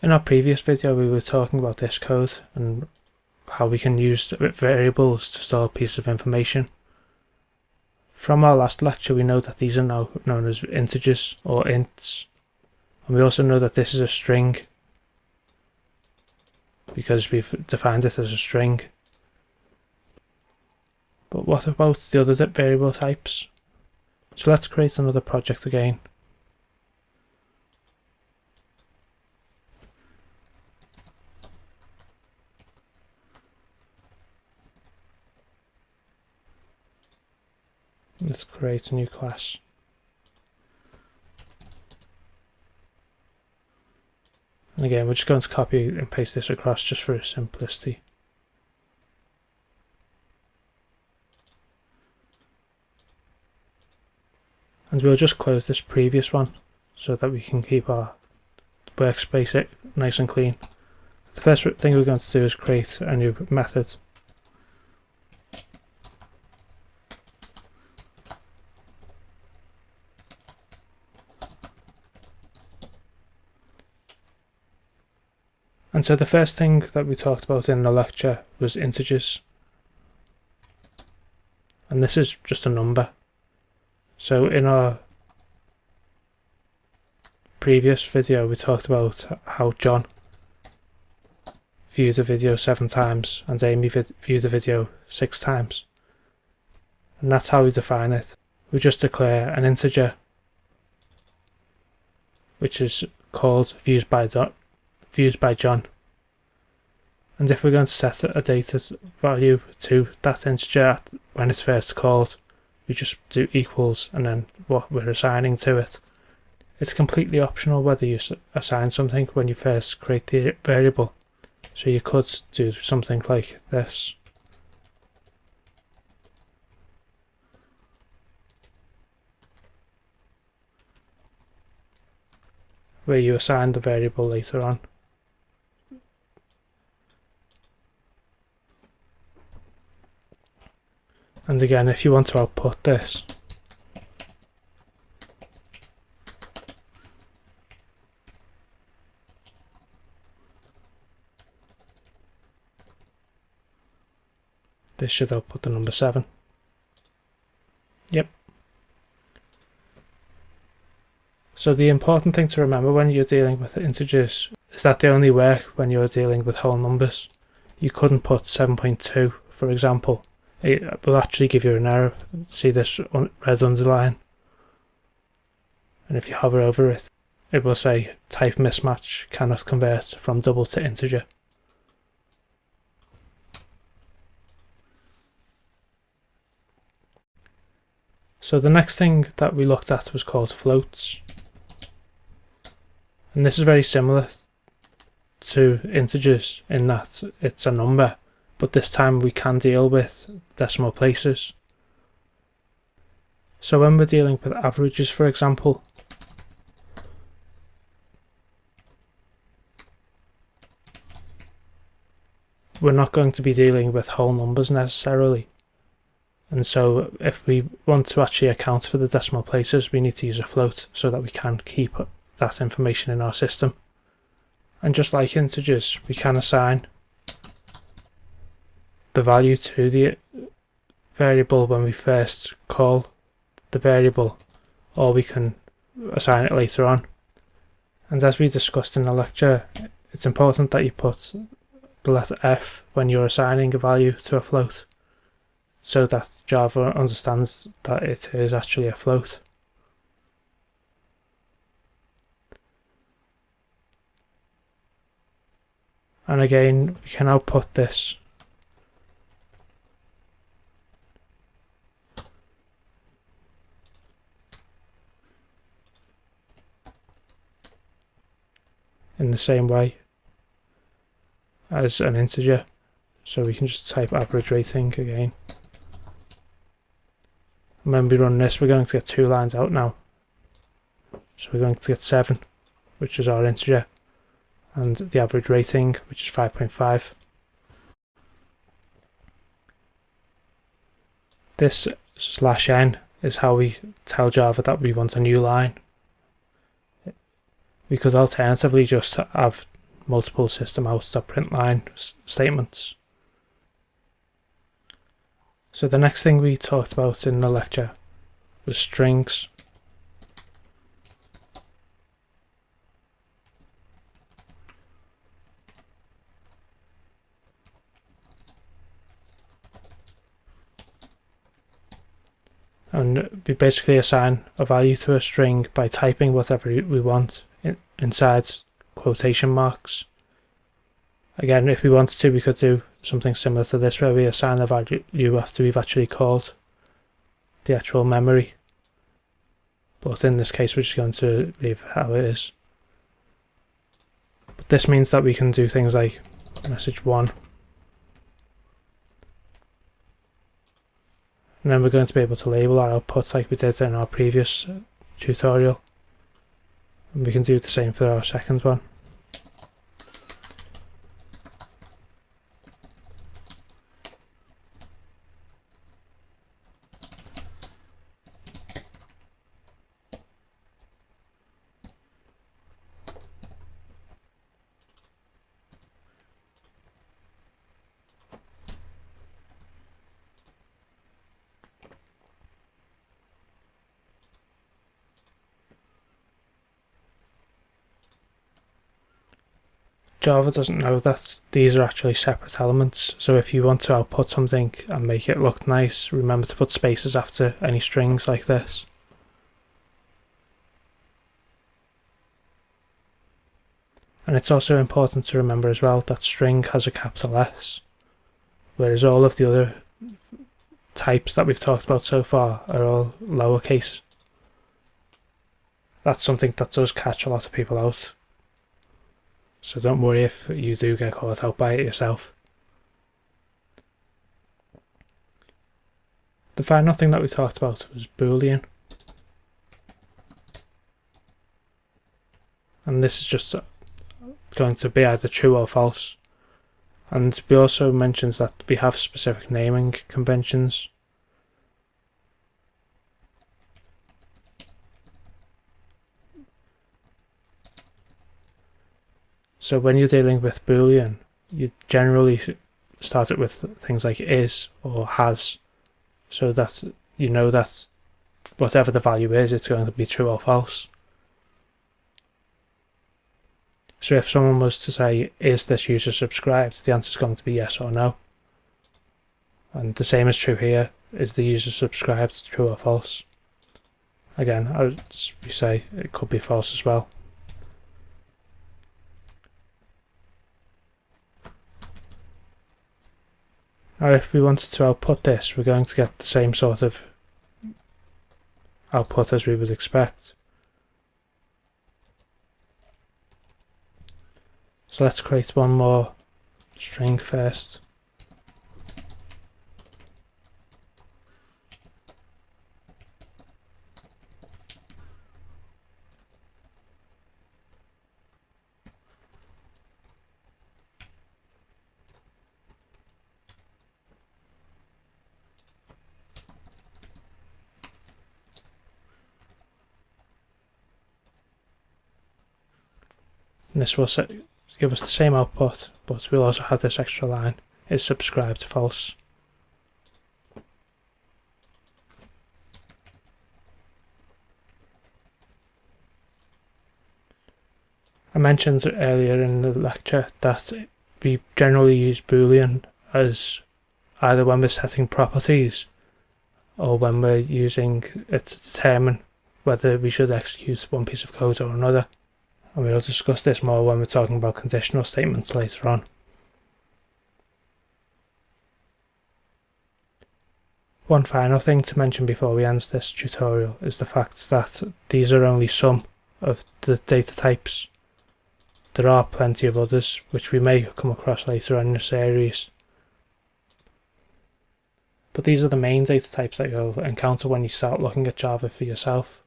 In our previous video we were talking about this code and how we can use variables to store a piece of information. From our last lecture we know that these are now known as integers or ints, and we also know that this is a string because we've defined it as a string. But what about the other variable types? So let's create another project again. Let's create a new class. And again, we're just going to copy and paste this across just for simplicity. And we'll just close this previous one so that we can keep our workspace nice and clean. The first thing we're going to do is create a new method. And so the first thing that we talked about in the lecture was integers. And this is just a number. So in our previous video we talked about how John viewed a video 7 times and Amy viewed a video 6 times. And that's how we define it. We just declare an integer which is called views by John. And if we're going to set a data value to that integer when it's first called, we just do equals and then what we're assigning to it. It's completely optional whether you assign something when you first create the variable. So you could do something like this. Where you assign the variable later on. And again, if you want to output this, this should output the number 7. Yep. So the important thing to remember when you're dealing with integers is that they only work when you're dealing with whole numbers. You couldn't put 7.2, for example. It will actually give you an error. See this red underline? And if you hover over it, it will say type mismatch, cannot convert from double to integer. So the next thing that we looked at was called floats. And this is very similar to integers in that it's a number, but this time we can deal with decimal places. So when we're dealing with averages, for example, we're not going to be dealing with whole numbers necessarily. And so if we want to actually account for the decimal places, we need to use a float so that we can keep that information in our system. And just like integers, we can assign the value to the variable when we first call the variable, or we can assign it later on. And as we discussed in the lecture, it's important that you put the letter F when you're assigning a value to a float, so that Java understands that it is actually a float. And again, we can output this. In the same way as an integer. So we can just type average rating again. And when we run this, we're going to get 2 lines out now. So we're going to get 7, which is our integer, and the average rating, which is 5.5. This /n is how we tell Java that we want a new line. We could alternatively just have multiple systemout.println statements. So the next thing we talked about in the lecture was strings. And we basically assign a value to a string by typing whatever we want inside quotation marks. Again, if we wanted to, we could do something similar to this, where we assign a value after we've actually called the actual memory. But in this case, we're just going to leave it how it is. But this means that we can do things like message 1. And then we're going to be able to label our outputs like we did in our previous tutorial. And we can do the same for our second one. Java doesn't know that these are actually separate elements, so if you want to output something and make it look nice, remember to put spaces after any strings like this. And it's also important to remember as well that string has a capital S, whereas all of the other types that we've talked about so far are all lowercase. That's something that does catch a lot of people out. So don't worry if you do get caught out by it yourself. The final thing that we talked about was Boolean. And this is just going to be either true or false. And we also mentioned that we have specific naming conventions. So when you're dealing with Boolean, you generally start it with things like is or has, so that you know that whatever the value is, it's going to be true or false. So if someone was to say, is this user subscribed, the answer is going to be yes or no. And the same is true here, is the user subscribed, true or false? Again, as we say, it could be false as well. Now if we wanted to output this, we're going to get the same sort of output as we would expect. So let's create one more string first. And this will give us the same output, but we'll also have this extra line, is subscribed false. I mentioned earlier in the lecture that we generally use Boolean as either when we're setting properties or when we're using it to determine whether we should execute one piece of code or another. And we'll discuss this more when we're talking about conditional statements later on. One final thing to mention before we end this tutorial is the fact that these are only some of the data types. There are plenty of others which we may come across later on in the series. But these are the main data types that you'll encounter when you start looking at Java for yourself.